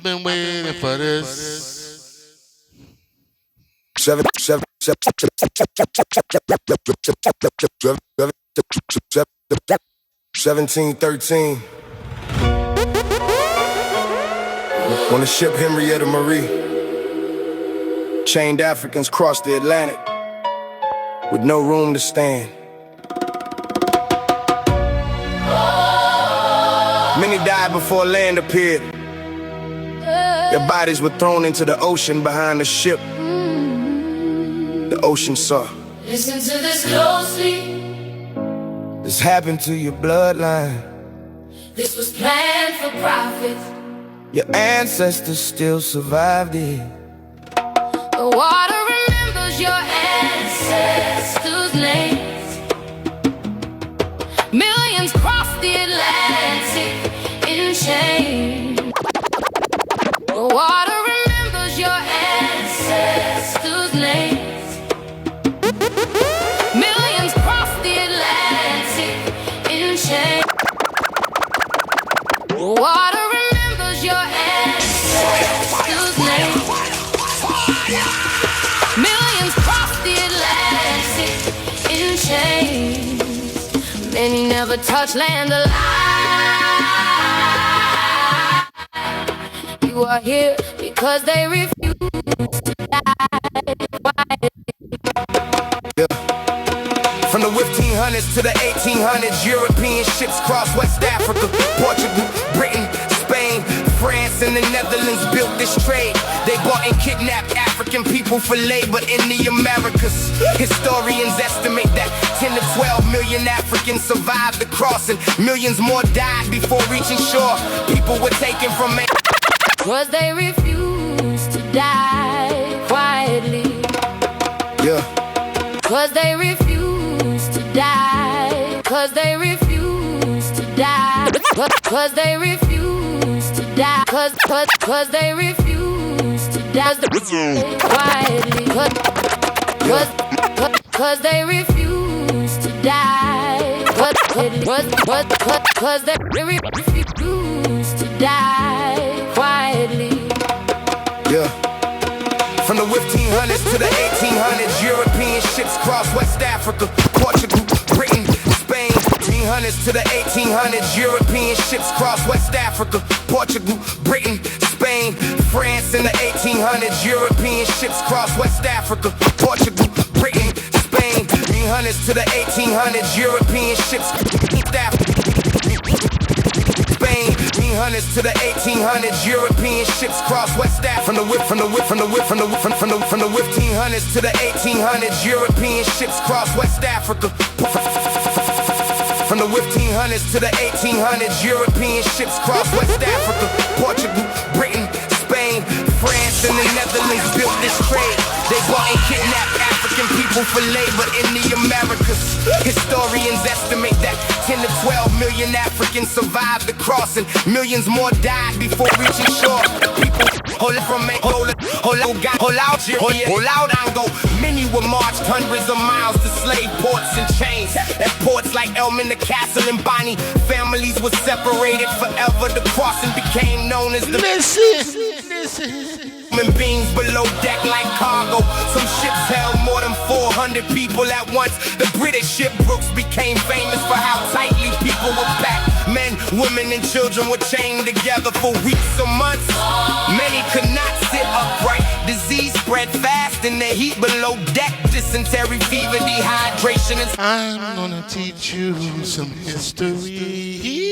been waiting for this. 1713. On the ship Henrietta Marie, chained Africans crossed the Atlantic with no room to stand. Many died before land appeared. Their bodies were thrown into the ocean behind the ship. The ocean saw. Listen to this closely. This happened to your bloodline. This was planned for profit. Your ancestors still survived it. The water remembers your ancestors' names. Millions crossed the Atlantic in chains. The water remembers your ancestors' names. Millions crossed the Atlantic in chains. The water remembers your ancestors' names. Millions crossed the Atlantic in chains. Many never touched land alive. You are here because they refuse to die. Yeah. From the 1500s to the 1800s, European ships crossed West Africa, Portugal, Britain, Spain, France, and the Netherlands built this trade. They bought and kidnapped African people for labor in the Americas. Historians estimate that 10 to 12 million Africans survived the crossing. Millions more died before reaching shore. People were taken from me. Cause they refuse to die quietly. Yeah. Cause they refuse to die. Cause they refuse to die. Cause they refuse to die. Cause they refuse to die quietly. Cause they refuse to die. Cause they refuse to die quietly. Yeah. From the 1500s to the 1800s, European ships crossed West Africa, Portugal, Britain, Spain. 1500s to the 1800s, European ships crossed West Africa, Portugal, Britain, Spain, France. In the 1800s, European ships crossed West Africa, Portugal, Britain, Spain. 1500s to the 1800s, European ships Spain. 1500s to the 1800s, European ships crossed West Africa. From the 1500s to the 1800s, European ships crossed West Africa. From the 1500s to the 1800s, European ships crossed West Africa, Portugal, Britain, Spain, France, and the Netherlands built this trade. They bought and kidnapped African people for labor in the Americas. Historians estimate that 10 to 12 million Africans survived the crossing. Millions more died before reaching shore. People hold out and go. Many were marched hundreds of miles to slave ports and chains. At ports like Elman, the Castle, and Bonny, families were separated forever. The crossing became known as the Human beings below deck like cargo. Some ships held more than 400 people at once. The British ship Brooks became famous for how tightly people were packed. Men, women, and children were chained together for weeks or months. Many could not sit upright. Disease spread fast in the heat below deck. Dysentery, fever, dehydration, and I'm gonna teach you some history.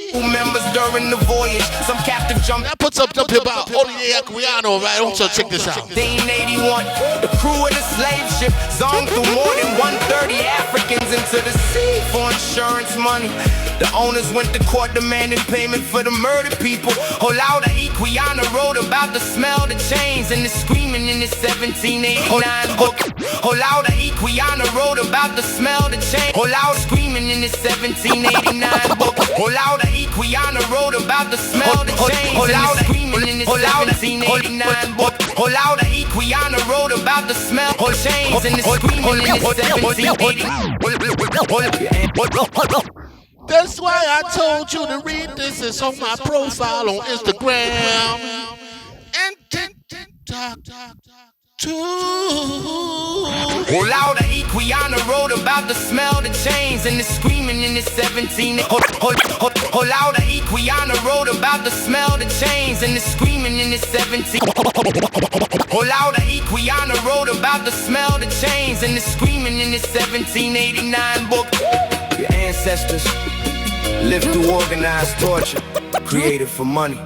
Members during the voyage, some captive jumped. That puts up about Olivier Aquino, right? Also, check this out. 1881, the crew of the slave ship zoned through more than 130 Africans into the sea for insurance money. The owners went to court demanding payment for the murdered people. Olaudah Equiano wrote about the smell, the chains, and the screaming in his 1789 book. Olaudah Equiano wrote about the smell, the chains, Olaudah screaming in his 1789 book. Olaudah Equiano wrote about the smell, the chains, and the screaming in his 1789 book. Olaudah Equiano wrote about the smell, the chains, and the screaming in his 1789. That's why I told you to read this. It's on my profile on Instagram. Louder, Equiana wrote about the smell, the chains, and the screaming in the 17. Louder, Equiana wrote about the smell, the chains, and the screaming in the 17. Louder, Equiana wrote about the smell, the chains, and the screaming in the 1789 book. Your ancestors lived through organized torture, created for money.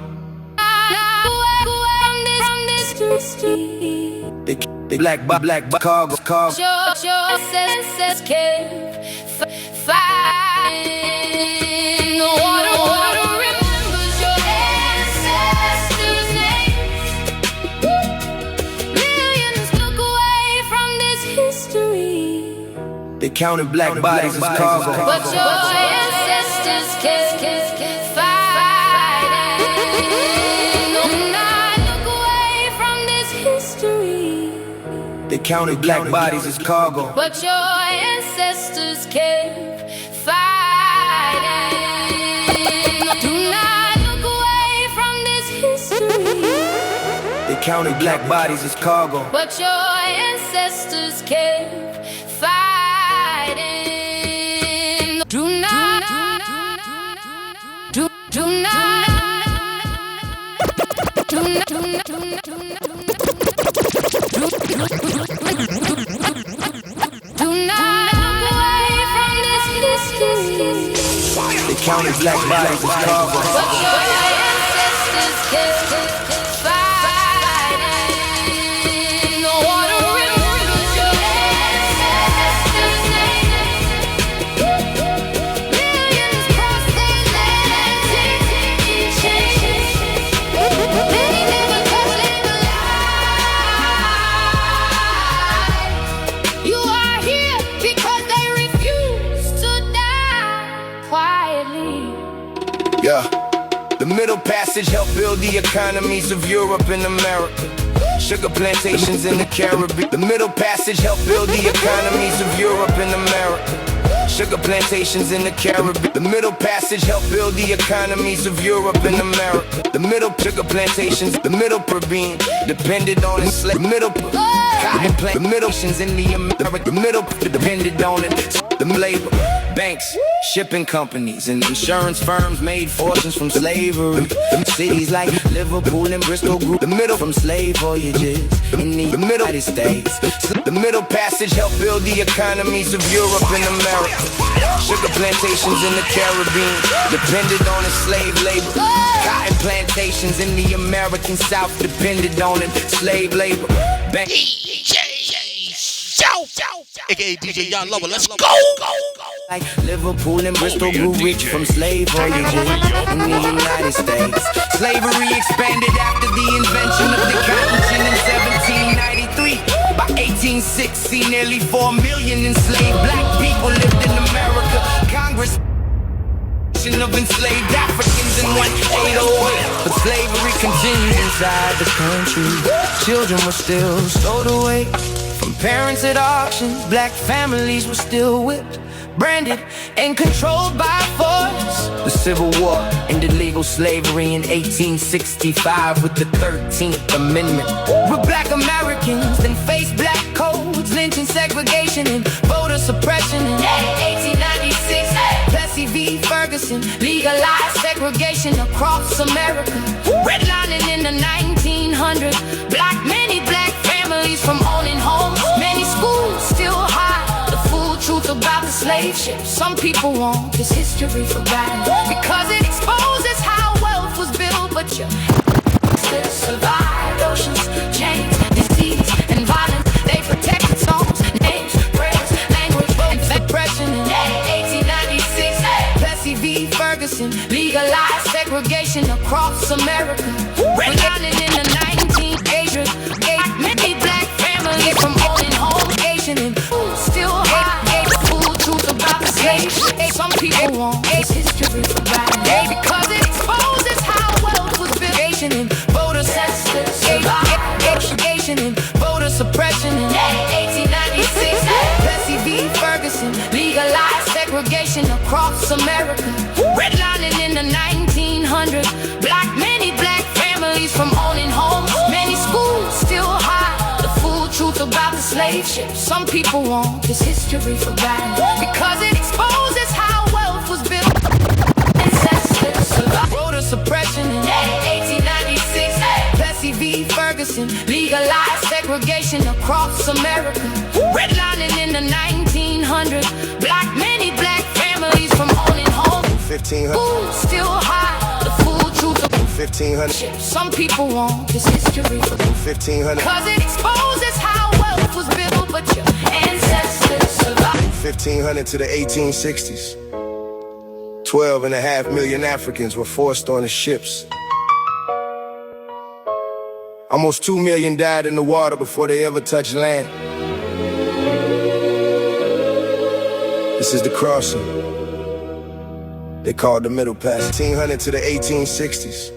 They black cargo. Your senses can find. The water remembers your ancestors' names. Millions look away from this history. They counted black bodies as cargo. But your ancestors can fight. Do not look away from this history. They counted black bodies as cargo. But your ancestors can fight. Do not look away from this history. They counted black bodies as cargo. But your ancestors can fight. Do not. Do not. Do not. Do not look away from this history. They counted black bodies as cargo. But your ancestors can fight. The water remembers your ancestors' names. Millions cross the Atlantic in chains. Many never touched the light. You are here because they refuse to die quietly. Yeah. The Middle Passage helped build the economies of Europe and America. Sugar plantations in the Caribbean. The Middle Passage helped build the economies of Europe and America. Sugar plantations in the Caribbean. The Middle Passage helped build the economies of Europe and America. The Middle sugar plantations, the Middle Caribbean depended on enslaved. The Middle cotton plant, the Middle nations in the America. The Middle depended on it. The labor banks, shipping companies, and insurance firms made fortunes from slavery. Cities like Liverpool and Bristol grew the middle from slave voyages in the United States. The Middle Passage helped build the economies of Europe and America. Sugar plantations in the Caribbean depended on enslaved labor. Cotton plantations in the American South depended on it. Slave labor. AKA DJ Young Lover, let's go! Like Liverpool and Bristol grew rich from slave voyages in the United States. Slavery expanded after the invention of the cotton gin in 1793. By 1860, nearly 4 million enslaved black people lived in America. Congress of enslaved Africans in 1808. But slavery continued inside the country. Children were still stowed away from parents at auctions. Black families were still whipped, branded, and controlled by force. The Civil War ended legal slavery in 1865 with the 13th Amendment. With black Americans then faced black codes, lynching, segregation, and voter suppression. In 1896, Plessy v. Ferguson legalized segregation across America. Redlining in the 1900s, many black families from owning homes. Many schools still hide the full truth about the slave ship. Some people want this history forgotten because it exposes how wealth was built. But your ancestors survived oceans, chains, disease, and violence. They protected songs, names, prayers, language, and suppression. In 1896, Plessy v. Ferguson legalized segregation across America. Redlining in the 1980s, many black families from owning homes, and still hide the full truth about the slave ship. Some people want this history forgotten because it exposes how wealth was built. And voter segregation and voter suppression. In 1896, Plessy v. Ferguson legalized segregation across America. Redlining in the 1900s, many black families from owning homes. Many schools still slave ships. Some people want this history forgotten because it exposes how wealth was built. Ancestors survived voter suppression in 1896. Plessy v. Ferguson legalized segregation across America. Redlining in the 1900s blocked many black families from owning homes. 1500. Food still high, the full truth of 1500. some people want this history for 1500. cause it exposes how wealth was built, but your ancestors survived. 1500 to the 1860s. 12.5 million Africans were forced on the ships. Almost 2 million died in the water before they ever touched land. This is the crossing. They called the Middle Passage. 1500 to the 1860s.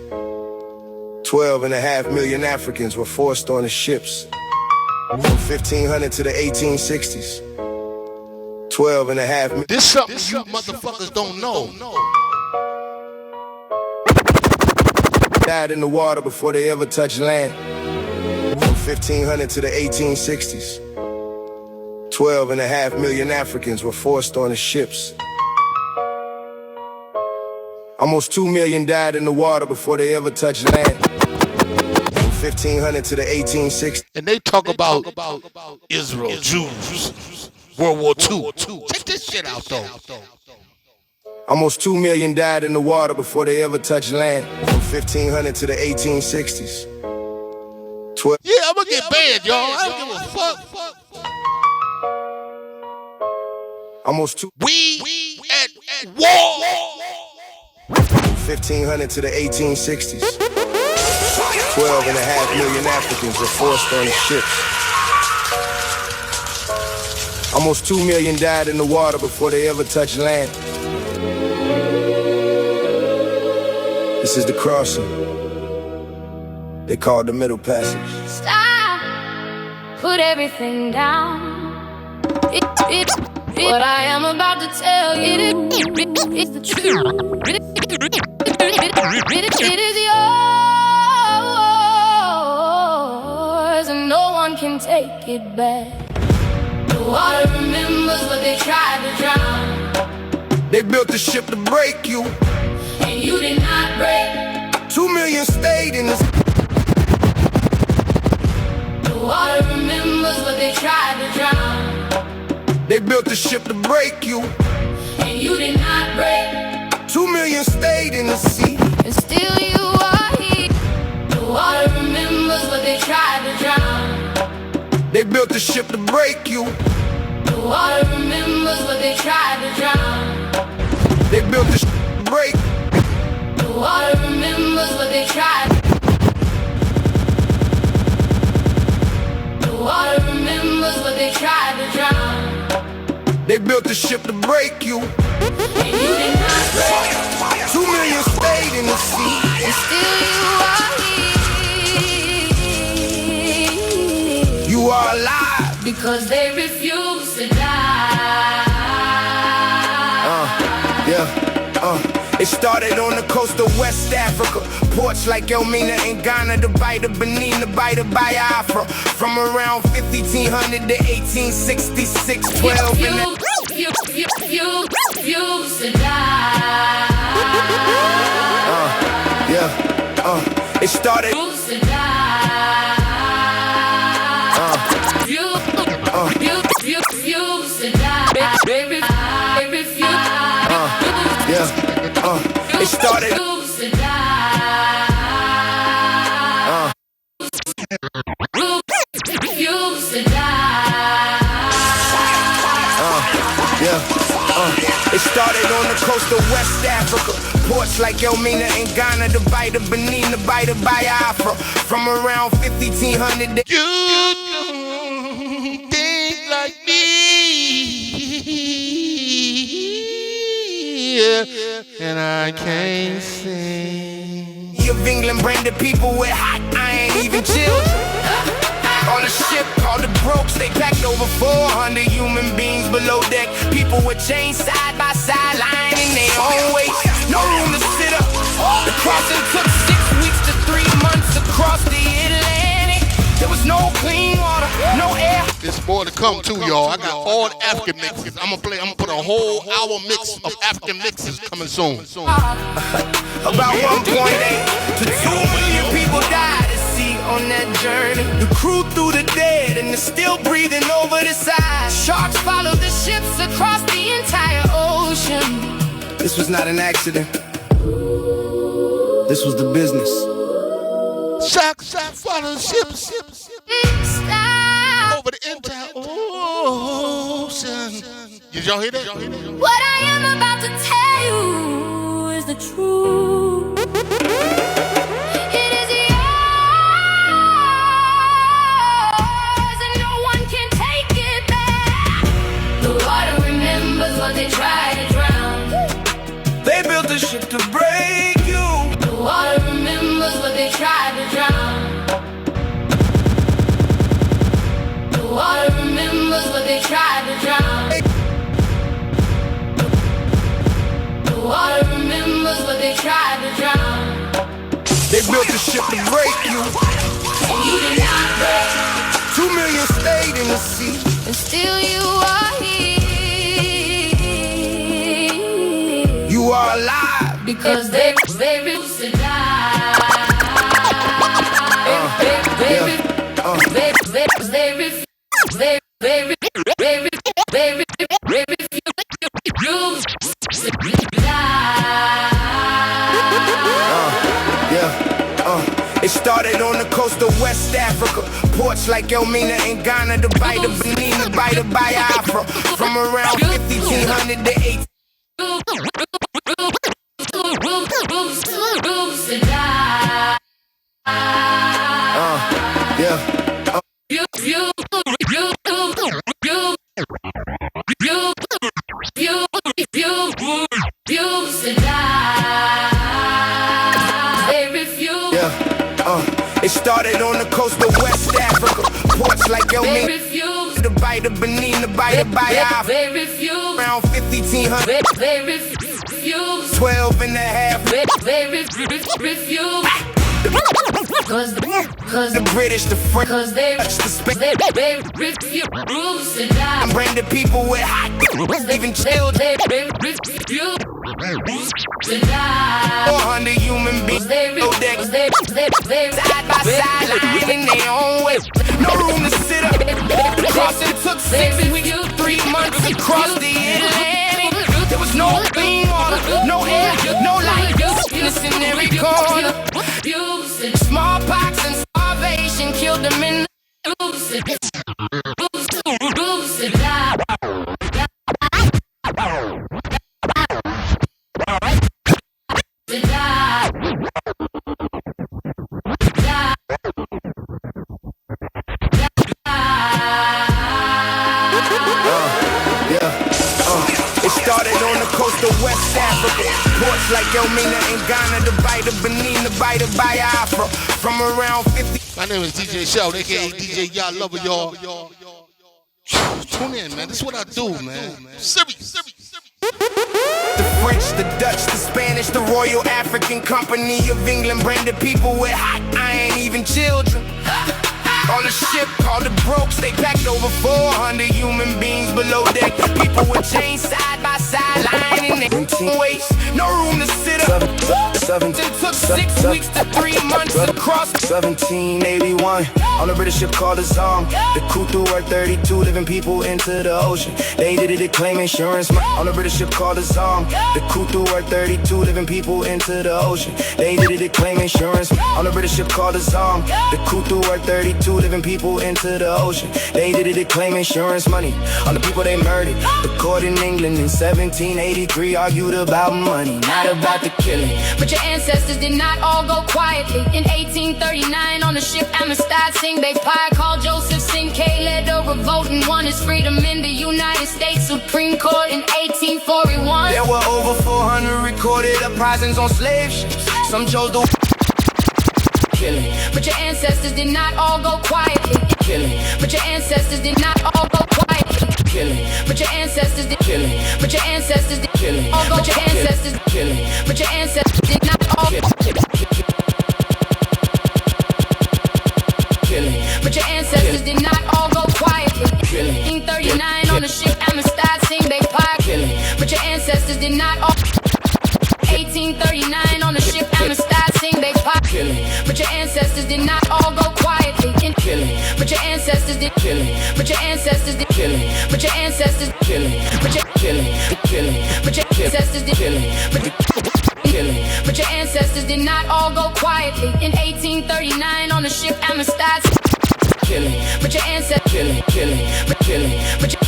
12.5 million Africans were forced on the ships. 1500 to the 1860s. 12.5 million. This something you motherfuckers don't know. Died in the water before they ever touched land. 1500 to the 1860s. 12.5 million Africans were forced on the ships. Almost 2 million died in the water before they ever touched land. 1500 to the 1860s. And they talk about Israel, Jews, World War II. Check this shit out though. Almost 2 million died in the water before they ever touched land. 1500 to the 1860s. Yeah, I'm gonna get banned, y'all. I don't give a fuck. Almost 2. We at war. 1500 to the 1860s. 12.5 million Africans were forced on the ships. Almost 2 million died in the water before they ever touched land. This is the crossing. They called the Middle Passage. Stop, put everything down. What I am about to tell you is the truth. It is yours, and no one can take it back. The water remembers what they tried to drown. They built the ship to break you, and you did not break. 2 million stayed in the. The water remembers what they tried to drown. They built the ship to break you, and you did not break. 2 million stayed in the sea, and still you are here. The water remembers what they tried to drown. they built the ship to break you. The water remembers what they tried to drown. They built the ship to break. The water remembers what they tried. The water remembers what they tried to drown. They built the ship to break you, and you did not break. 2 million stayed in the sea, and still you are here. you are alive. Because they refuse to die. It started on the coast of West Africa. Ports like Elmina and Ghana, the Bight of Benin, the Bight of Biafra. From around 1500 to 1866, 12 and you refuse to die. It started. Refuse to die. You refuse to die. They refuse. It started. Refuse to die. Refuse to die. It started on the coast of West Africa. Ports like Elmina and Ghana, the Bight of Benin, the Bight of Biafra. From around 1500 to. You don't think like me, and I can't sing. Of England branded people with hot iron, even children. On a ship called the Brokes, they packed over 400 human beings below deck. People were chained side by side, lying in their own ways. No room to sit up. The crossing took 6 weeks to 3 months across the Atlantic. There was no clean water, no air. This More to come too, y'all. I got all the African mixes. I'm gonna put a whole hour mix of African mixes coming soon. About 1.8 to 2 million people died at sea on that journey. The crew threw the dead and they're still breathing over the side. Sharks follow the ships across the entire ocean. This was not an accident. This was the business. Sharks follow the ships over the entire ocean. Did y'all hear that? What I am about to tell you is the truth. It is yours, and no one can take it back. The water remembers what they tried to drown. They built a ship to break you. The water remembers what they tried to drown. The water remembers what they tried to drown. The water remembers what they tried to drown. They built a ship to break you. And you did not break. 2 million stayed in the sea. And still you are here. You are alive. Because they refuse to die. It started on the coast of West Africa. Ports like Elmina and Ghana, the Bight of Benin, the Bight of Biafra. From around 1500 to 18. It started on the coast of West Africa. Ports like Elmina, the Bight of Benin, the Bight of Biafra. Around 1500, 12 and a half. Cause The British, the French, the Spanish, and branded people with hot, even children. 400 human beings, no deck, side by side, lying in their own way. No room to sit up. Crossing took 6 weeks, 3 months across the Atlantic. There was no clean water, no air, no light, sickness in every corner. Smallpox and starvation killed them in the It started on the coast of West Africa. Ports like Elmina and Ghana, the Bight of Benin, the Bight of Biafra. From around 50. My name is DJ Shout, aka DJ Y'all Lover, y'all. Tune in, man. This is what I do, man. Serious. The French, the Dutch, the Spanish, the Royal African Company of England branded people with hot iron, even children. On a ship called the Brokes, they packed over 400 human beings below deck. People were chained side by side, lying in their waist. No room to sit up. It took 6 weeks to 3 months across 1781 on a British ship called the Zong. The crew threw her 32 living people into the ocean. They did it to claim insurance on a British ship called the Zong. The crew threw her 32 living people into the ocean. They did it to claim insurance on a British ship called the Zong. The crew threw her 32 living people into the ocean. They did it to claim insurance money on the people they murdered. The court in England in 1783 argued about money, not about the killing. But your ancestors did not all go quietly. In 1839 on the ship Amistad Singh, they pie called Joseph Sinkay led a revolt and won his freedom in the United States Supreme Court in 1841. There were over 400 recorded uprisings on slave ships. Some chose the Killing. But your ancestors did not all go quietly. Killing. But your ancestors did not all go quietly. Killing. But your ancestors did Killing. But your ancestors did Killing. all go. But your ancestors Killing. But your ancestors did not all Killing. But your ancestors did not all go quietly. the ship Amistad, sing they pie killing. But your ancestors did not all 1839 on the ship Amistad, sing they pie killing. But your ancestors did not all go quietly in killing. But your ancestors did killing. But your ancestors did killing. But your ancestors killing. But your killing, killing. But your ancestors did killing. But killing. But your ancestors did not all go quietly in 1839 on the ship Amistad, killing. But your ancestors killing, killing, but killing. But your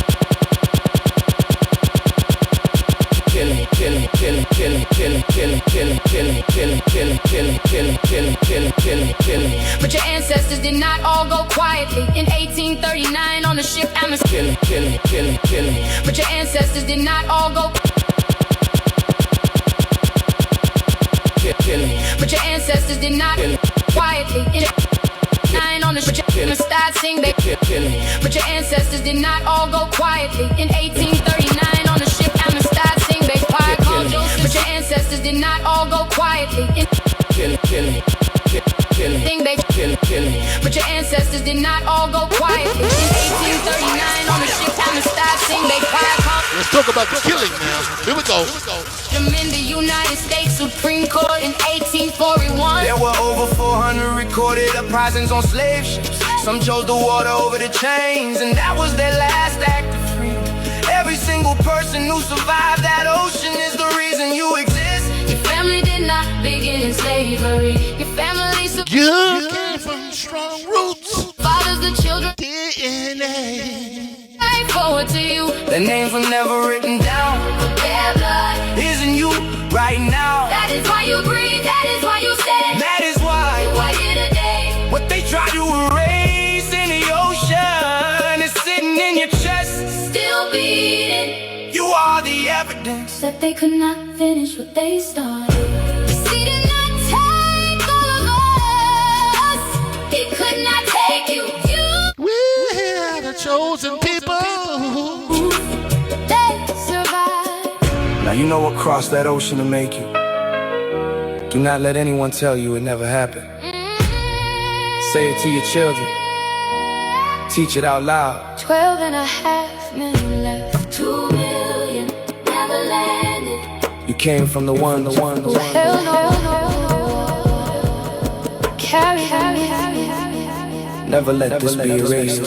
killing, killing, killing, killing, killing, killing, killing, killing, killing, killing, killing, killing, killing, killing, killing, killing. But your ancestors did not all go quietly in 1839 on the ship Amistad, killing, killing, killing, killing. But your ancestors did not all go killing. But your ancestors did not quietly in 9 on the ship Amistad, sing they killing. But your ancestors did not all go quietly in 1839 on the ship Amistad, sing they pie called Joseph. But your ancestors did not all go quietly in killing, killing, killing, sing they killing, killing. But your ancestors did not all go quietly in 1839 on the ship Amistad, sing they pie called. Let's talk about the killing now. Here we go. In the United States Supreme Court in 1841. There were over 400 recorded uprisings on slave ships. Some chose the water over the chains, and that was their last act of freedom. Every single person who survived that ocean is the reason you exist. Your family did not begin in slavery. Your family You came from strong roots. fathers the children. DNA. I forward to you. Their names were never written down. Their blood. Isn't you right now? That is why you breathe. That is why you stand. That is why Why here today? what they try to erase in the ocean is sitting in your chest. Still beating. You are the evidence. Said they could not finish what they started. He did not take all of us. He could not take you. We're the chosen people. They survived. Now you know what crossed that ocean to make you. Do not let anyone tell you it never happened. Say it to your children. Teach it out loud. 12.5 million left. 2 million never landed. You came from the one. Hell no. Carry. Never let this be erased.